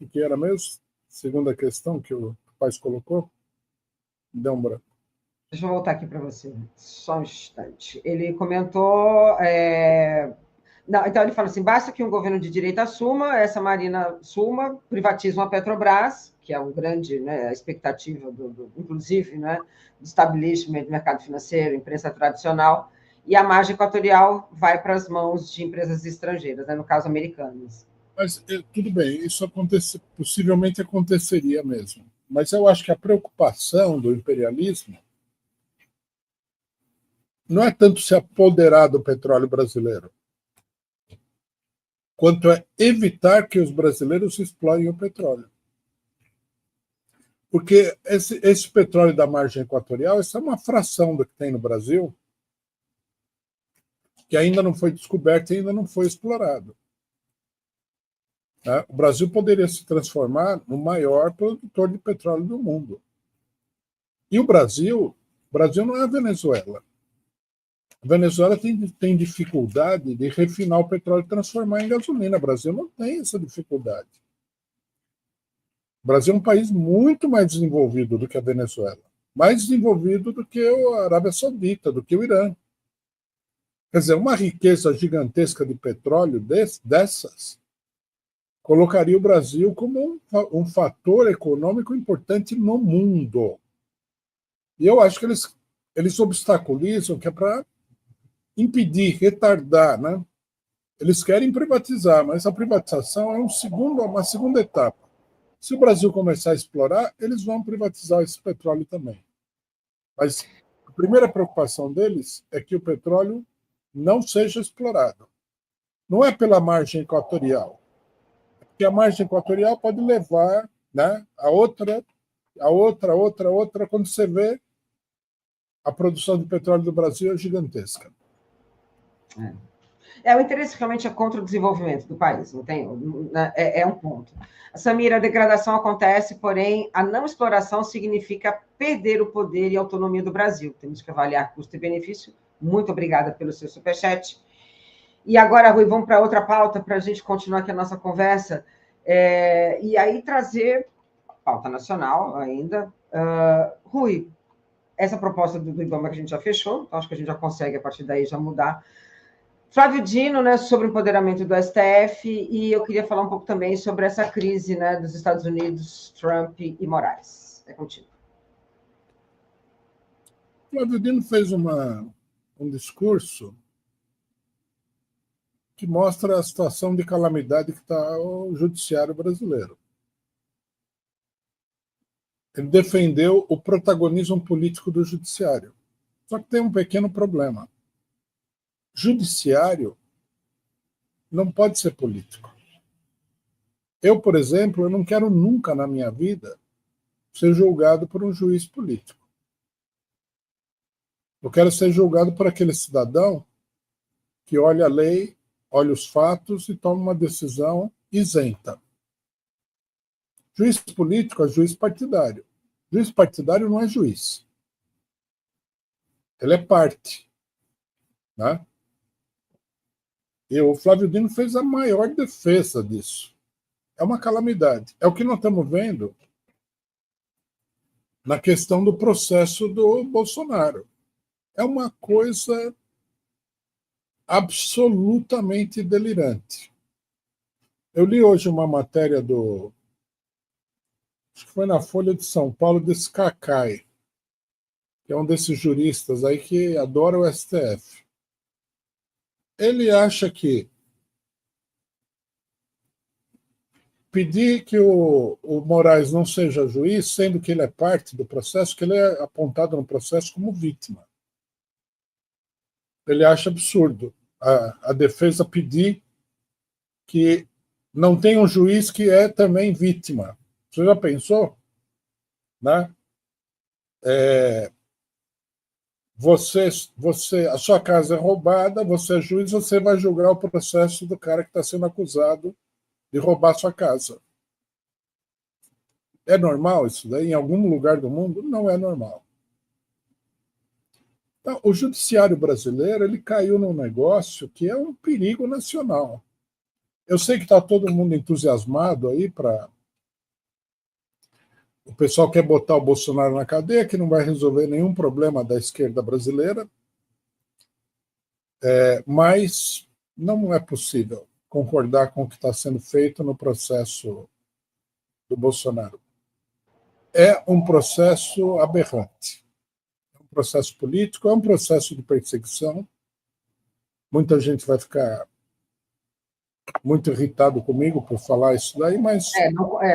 o que era mesmo? Segunda questão que o Paes colocou? Deu um branco. Deixa eu voltar aqui para você, só um instante. Ele comentou. Não, então, ele fala assim: basta que um governo de direita assuma, essa Marina suma, privatizam a Petrobras, que é um grande, né, a expectativa, inclusive, né, do establishment do mercado financeiro, imprensa tradicional, e a margem equatorial vai para as mãos de empresas estrangeiras, né, no caso, americanas. Mas tudo bem, isso possivelmente aconteceria mesmo. Mas eu acho que a preocupação do imperialismo não é tanto se apoderar do petróleo brasileiro, quanto é evitar que os brasileiros explorem o petróleo. Porque esse petróleo da margem equatorial, essa é uma fração do que tem no Brasil, que ainda não foi descoberto e ainda não foi explorado. O Brasil poderia se transformar no maior produtor de petróleo do mundo. E o Brasil não é a Venezuela. A Venezuela tem dificuldade de refinar o petróleo e transformar em gasolina. O Brasil não tem essa dificuldade. O Brasil é um país muito mais desenvolvido do que a Venezuela. Mais desenvolvido do que a Arábia Saudita, do que o Irã. Quer dizer, uma riqueza gigantesca de petróleo dessas colocaria o Brasil como um fator econômico importante no mundo. E eu acho que eles obstaculizam, que é para impedir, retardar, né? Eles querem privatizar, mas a privatização é uma segunda etapa. Se o Brasil começar a explorar, eles vão privatizar esse petróleo também. Mas a primeira preocupação deles é que o petróleo não seja explorado. Não é pela margem equatorial, porque a margem equatorial pode levar, né, a outra. Quando você vê, a produção de petróleo do Brasil é gigantesca. O interesse realmente é contra o desenvolvimento do país, não tem? É um ponto. Samira, a degradação acontece, porém, a não exploração significa perder o poder e a autonomia do Brasil. Temos que avaliar custo e benefício. Muito obrigada pelo seu superchat. E agora, Rui, vamos para outra pauta, para a gente continuar aqui a nossa conversa. E aí trazer pauta nacional ainda. Rui, essa proposta do IBAMA que a gente já fechou, então acho que a gente já consegue, a partir daí, já mudar. Flávio Dino, né, sobre o empoderamento do STF, e eu queria falar um pouco também sobre essa crise, né, dos Estados Unidos, Trump e Moraes. É contigo. Flávio Dino fez um discurso que mostra a situação de calamidade que está o judiciário brasileiro. Ele defendeu o protagonismo político do judiciário. Só que tem um pequeno problema. Judiciário não pode ser político. Eu, por exemplo, eu não quero nunca na minha vida ser julgado por um juiz político. Eu quero ser julgado por aquele cidadão que olha a lei, olha os fatos e toma uma decisão isenta. Juiz político é juiz partidário. Juiz partidário não é juiz. Ele é parte. Né? E o Flávio Dino fez a maior defesa disso. É uma calamidade. É o que nós estamos vendo na questão do processo do Bolsonaro. É uma coisa absolutamente delirante. Eu li hoje uma matéria acho que foi na Folha de São Paulo, desse Cacai, que é um desses juristas aí que adora o STF. Ele acha que pedir que o Moraes não seja juiz, sendo que ele é parte do processo, que ele é apontado no processo como vítima. Ele acha absurdo a defesa pedir que não tenha um juiz que é também vítima. Você já pensou? Né? A sua casa é roubada, você é juiz, você vai julgar o processo do cara que está sendo acusado de roubar sua casa. É normal isso daí? Em algum lugar do mundo? Não é normal. Então, o judiciário brasileiro ele caiu num negócio que é um perigo nacional. Eu sei que está todo mundo entusiasmado aí para. O pessoal quer botar o Bolsonaro na cadeia, que não vai resolver nenhum problema da esquerda brasileira, mas não é possível concordar com o que está sendo feito no processo do Bolsonaro. É um processo aberrante. É um processo político, é um processo de perseguição. Muita gente vai ficar muito irritado comigo por falar isso daí, mas.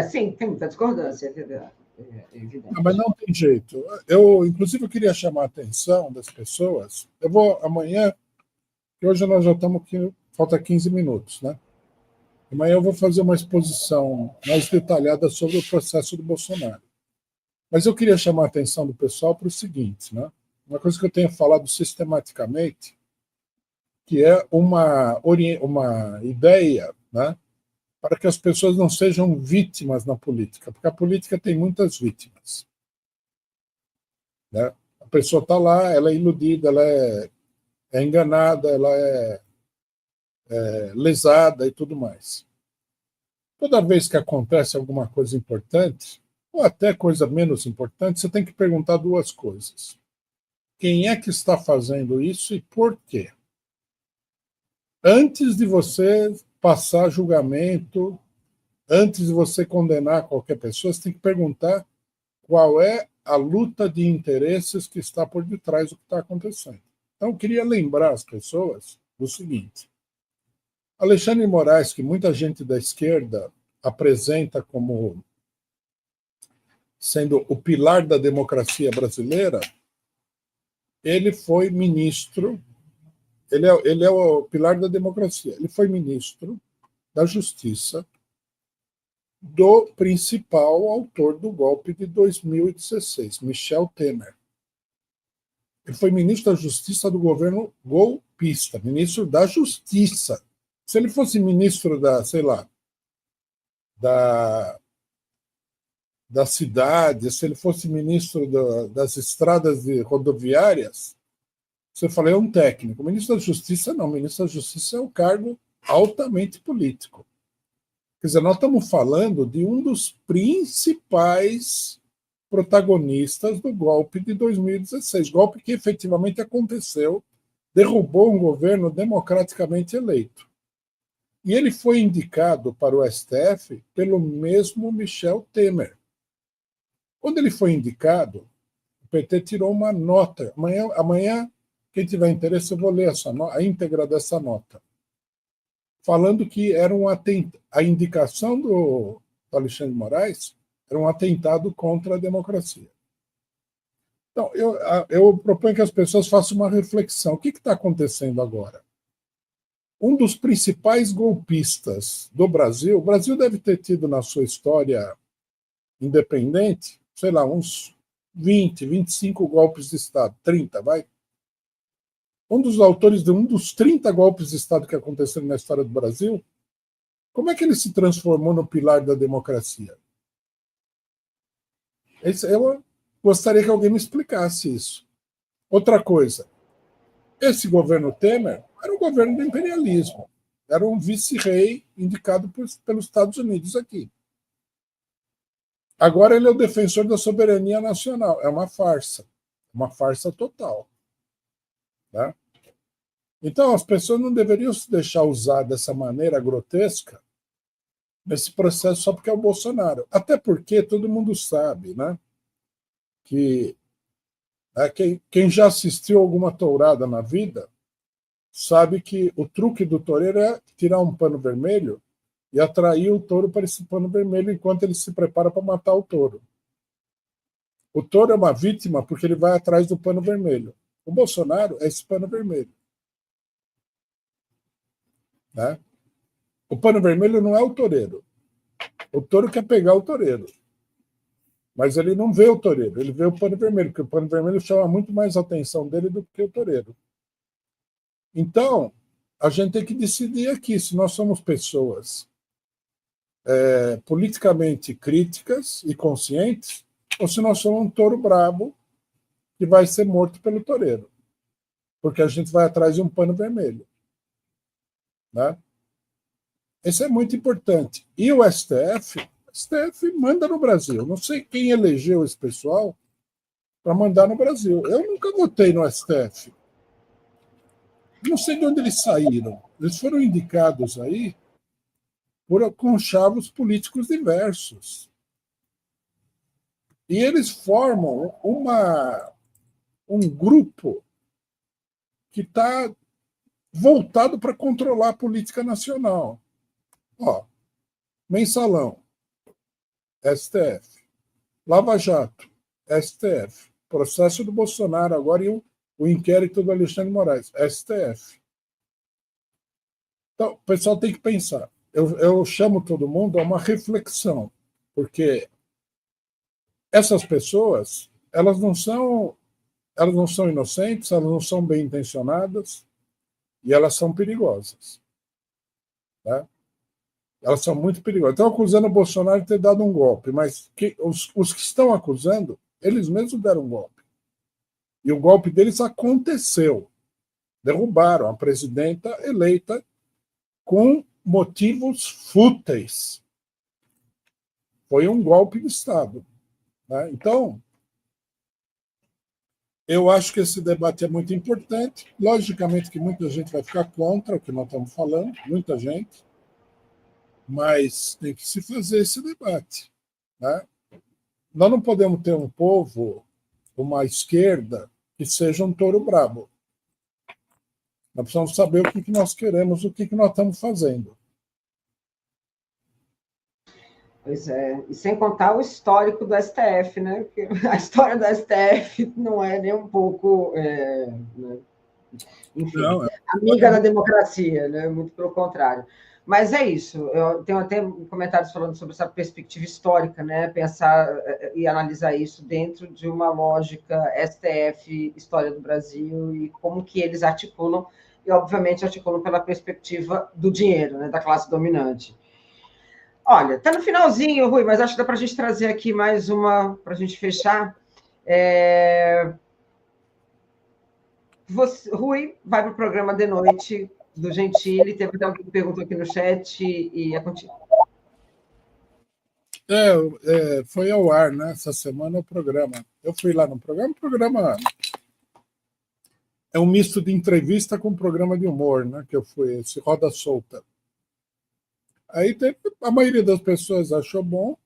Sim, tem muita discordância, é verdade. É evidente. Mas não tem jeito. Inclusive, eu queria chamar a atenção das pessoas. Eu vou amanhã, que hoje nós já estamos aqui, falta 15 minutos, né? Amanhã eu vou fazer uma exposição mais detalhada sobre o processo do Bolsonaro. Mas eu queria chamar a atenção do pessoal para o seguinte, né? Uma coisa que eu tenho falado sistematicamente, que é uma ideia, né, para que as pessoas não sejam vítimas na política, porque a política tem muitas vítimas. Né? A pessoa está lá, ela é iludida, ela é enganada, ela é lesada e tudo mais. Toda vez que acontece alguma coisa importante, ou até coisa menos importante, você tem que perguntar duas coisas. Quem é que está fazendo isso e por quê? Antes de você passar julgamento, antes de você condenar qualquer pessoa, você tem que perguntar qual é a luta de interesses que está por detrás do que está acontecendo. Então, eu queria lembrar as pessoas do seguinte. Alexandre de Moraes, que muita gente da esquerda apresenta como sendo o pilar da democracia brasileira, ele foi ministro, ele é o pilar da democracia, ele foi ministro da Justiça do principal autor do golpe de 2016, Michel Temer. Ele foi ministro da Justiça do governo golpista, ministro da Justiça. Se ele fosse ministro da, sei lá, da cidade, se ele fosse ministro das estradas rodoviárias, você fala, é um técnico. O ministro da Justiça, não. O ministro da Justiça é um cargo altamente político. Quer dizer, nós estamos falando de um dos principais protagonistas do golpe de 2016, golpe que efetivamente aconteceu, derrubou um governo democraticamente eleito. E ele foi indicado para o STF pelo mesmo Michel Temer. Quando ele foi indicado, o PT tirou uma nota. Amanhã quem tiver interesse, eu vou ler a íntegra dessa nota. Falando que era a indicação do Alexandre de Moraes era um atentado contra a democracia. Então, eu proponho que as pessoas façam uma reflexão. O que está acontecendo agora? Um dos principais golpistas do Brasil, o Brasil deve ter tido na sua história independente, sei lá, uns 20, 25 golpes de Estado, 30, vai? Um dos autores de um dos 30 golpes de Estado que aconteceram na história do Brasil, como é que ele se transformou no pilar da democracia? Eu gostaria que alguém me explicasse isso. Outra coisa, esse governo Temer era um governo do imperialismo, era um vice-rei indicado pelos Estados Unidos aqui. Agora ele é o defensor da soberania nacional. É uma farsa total. Né? Então, as pessoas não deveriam se deixar usar dessa maneira grotesca nesse processo só porque é o Bolsonaro. Até porque todo mundo sabe, né, que quem já assistiu alguma tourada na vida sabe que o truque do toureiro é tirar um pano vermelho e atrair o touro para esse pano vermelho enquanto ele se prepara para matar o touro. O touro é uma vítima porque ele vai atrás do pano vermelho. O Bolsonaro é esse pano vermelho. Né? O pano vermelho não é o toureiro. O touro quer pegar o toureiro. Mas ele não vê o toureiro, ele vê o pano vermelho, porque o pano vermelho chama muito mais a atenção dele do que o toureiro. Então, a gente tem que decidir aqui se nós somos pessoas politicamente críticas e conscientes, ou se nós somos um touro brabo que vai ser morto pelo toureiro, porque a gente vai atrás de um pano vermelho. Né? Isso é muito importante. E o STF manda no Brasil. Não sei quem elegeu esse pessoal para mandar no Brasil. Eu nunca votei no STF. Não sei de onde eles saíram. Eles foram indicados aí por conchavos políticos diversos. E eles formam um grupo que está voltado para controlar a política nacional. Ó, Mensalão, STF. Lava Jato, STF. Processo do Bolsonaro agora e o inquérito do Alexandre Moraes, STF. Então, o pessoal tem que pensar. Eu chamo todo mundo a uma reflexão, porque essas pessoas, elas não são inocentes, elas não são bem intencionadas e elas são perigosas. Tá? Elas são muito perigosas. Estão acusando o Bolsonaro de ter dado um golpe, mas os que estão acusando, eles mesmos deram um golpe. E o golpe deles aconteceu. Derrubaram a presidenta eleita com motivos fúteis. Foi um golpe de Estado. Né? Então, eu acho que esse debate é muito importante. Logicamente que muita gente vai ficar contra o que nós estamos falando, muita gente, mas tem que se fazer esse debate. Né? Nós não podemos ter um povo, uma esquerda, que seja um touro brabo. Nós precisamos saber o que nós queremos, o que nós estamos fazendo. Pois é, e sem contar o histórico do STF, né? Porque a história do STF não é nem um pouco, né? Enfim, Não, amiga da democracia, né? Muito pelo contrário. Mas é isso, eu tenho até comentários falando sobre essa perspectiva histórica, né? Pensar e analisar isso dentro de uma lógica STF, história do Brasil, e como que eles articulam, e obviamente articulam pela perspectiva do dinheiro, né? Da classe dominante. Olha, está no finalzinho, Rui, mas acho que dá para a gente trazer aqui mais uma para a gente fechar. Rui vai para o programa de noite do Gentili. Teve até alguém que perguntou aqui no chat e é contigo. Foi ao ar, né? Essa semana o programa. Eu fui lá no programa. O programa é um misto de entrevista com programa de humor, né? Que eu fui, esse Roda Solta. Aí a maioria das pessoas achou bom,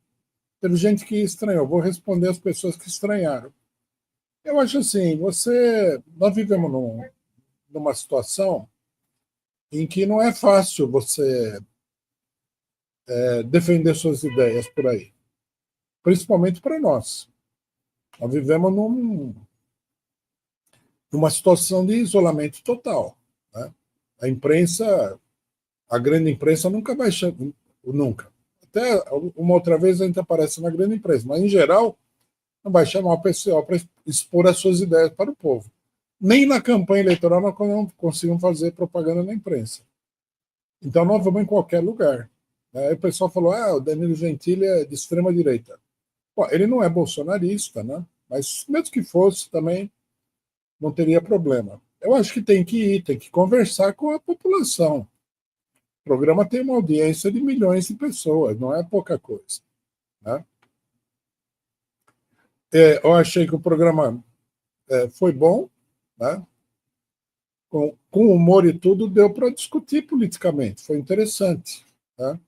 teve gente que estranhou. Vou responder as pessoas que estranharam. Eu acho assim, nós vivemos numa situação em que não é fácil você defender suas ideias por aí, principalmente para nós. Nós vivemos numa situação de isolamento total. Né? A grande imprensa nunca vai nunca. Até uma outra vez a gente aparece na grande imprensa, mas em geral não vai chamar o pessoal para expor as suas ideias para o povo. Nem na campanha eleitoral nós não conseguimos fazer propaganda na imprensa. Então nós vamos em qualquer lugar. Aí o pessoal falou, o Danilo Gentili é de extrema direita. Bom, ele não é bolsonarista, né? Mas mesmo que fosse também não teria problema. Eu acho que tem que ir, tem que conversar com a população. O programa tem uma audiência de milhões de pessoas, não é pouca coisa. Né? Eu achei que o programa foi bom, né? Com humor e tudo, deu para discutir politicamente, foi interessante. Né?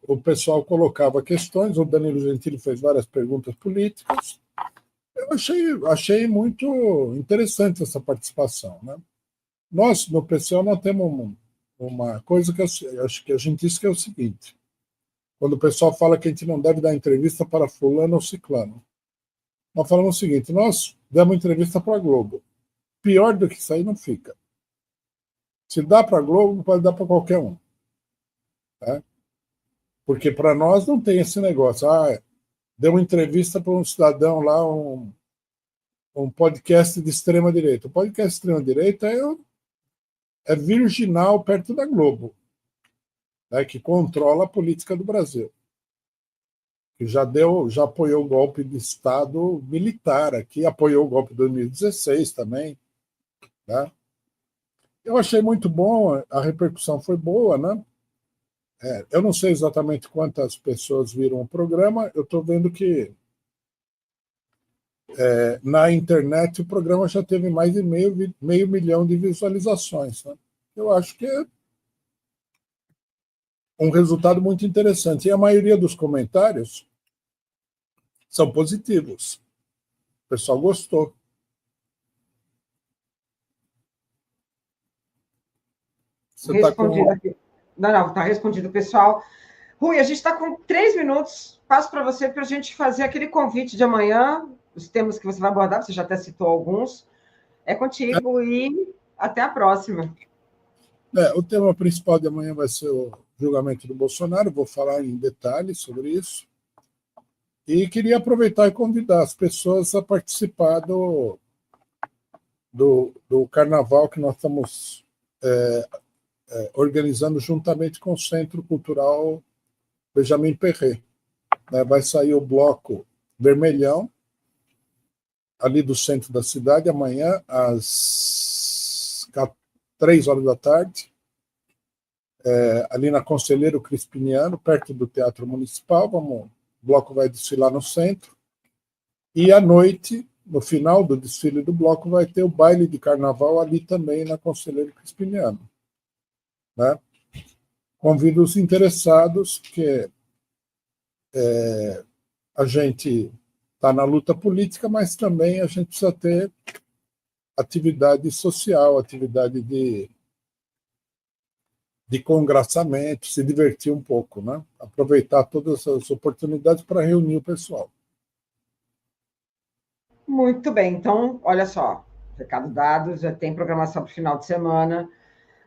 O pessoal colocava questões, o Danilo Gentili fez várias perguntas políticas. Eu achei muito interessante essa participação. Né? Nós, no PCO, nós temos uma coisa que eu acho que a gente diz que é o seguinte: quando o pessoal fala que a gente não deve dar entrevista para fulano ou ciclano, nós falamos o seguinte: nós damos entrevista para a Globo. Pior do que isso aí não fica. Se dá para a Globo, pode dar para qualquer um. Tá? Porque para nós não tem esse negócio. Deu uma entrevista para um cidadão lá, um podcast de extrema-direita. O podcast de extrema-direita é virginal perto da Globo, né, que controla a política do Brasil. Que já apoiou o golpe de Estado militar aqui, apoiou o golpe de 2016 também. Tá? Eu achei muito bom, a repercussão foi boa, né? Eu não sei exatamente quantas pessoas viram o programa, eu estou vendo que na internet o programa já teve mais de meio milhão de visualizações. Né? Eu acho que é um resultado muito interessante. E a maioria dos comentários são positivos. O pessoal gostou. Você está Respondido com... aqui. Não, está respondido, pessoal. Rui, a gente está com 3 minutos. Passo para você para a gente fazer aquele convite de amanhã, os temas que você vai abordar, você já até citou alguns. É contigo e até a próxima. O tema principal de amanhã vai ser o julgamento do Bolsonaro, vou falar em detalhes sobre isso. E queria aproveitar e convidar as pessoas a participar do carnaval que nós estamos organizando juntamente com o Centro Cultural Benjamin Perret. Vai sair o bloco Vermelhão, ali do centro da cidade, amanhã, às 3 horas da tarde, ali na Conselheiro Crispiniano, perto do Teatro Municipal. O bloco vai desfilar no centro. E à noite, no final do desfile do bloco, vai ter o baile de carnaval ali também na Conselheiro Crispiniano. Né? Convido os interessados, que a gente está na luta política, mas também a gente precisa ter atividade social, atividade de congraçamento, se divertir um pouco, né? Aproveitar todas as oportunidades para reunir o pessoal. Muito bem, então, olha só, recado dado, já tem programação para o final de semana.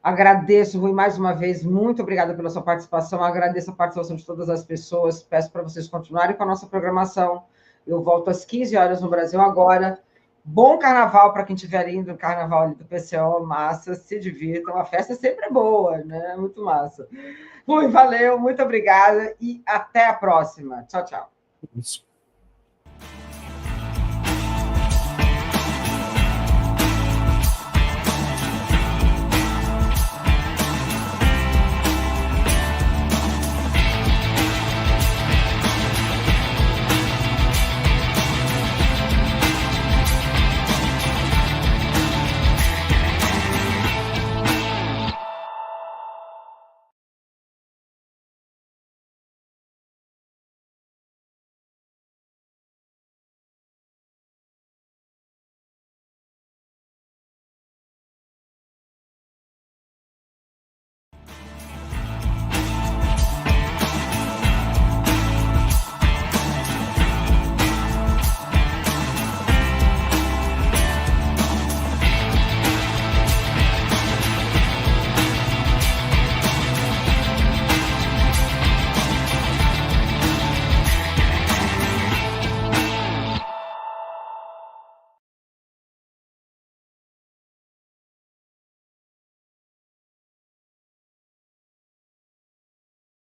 Agradeço, Rui, mais uma vez, muito obrigada pela sua participação, agradeço a participação de todas as pessoas, peço para vocês continuarem com a nossa programação. Eu volto às 15 horas no Brasil agora. Bom carnaval para quem estiver indo no carnaval ali do PCO, massa, se divirtam, a festa sempre é boa, né? Muito massa. Rui, valeu, muito obrigada e até a próxima. Tchau, tchau. Isso.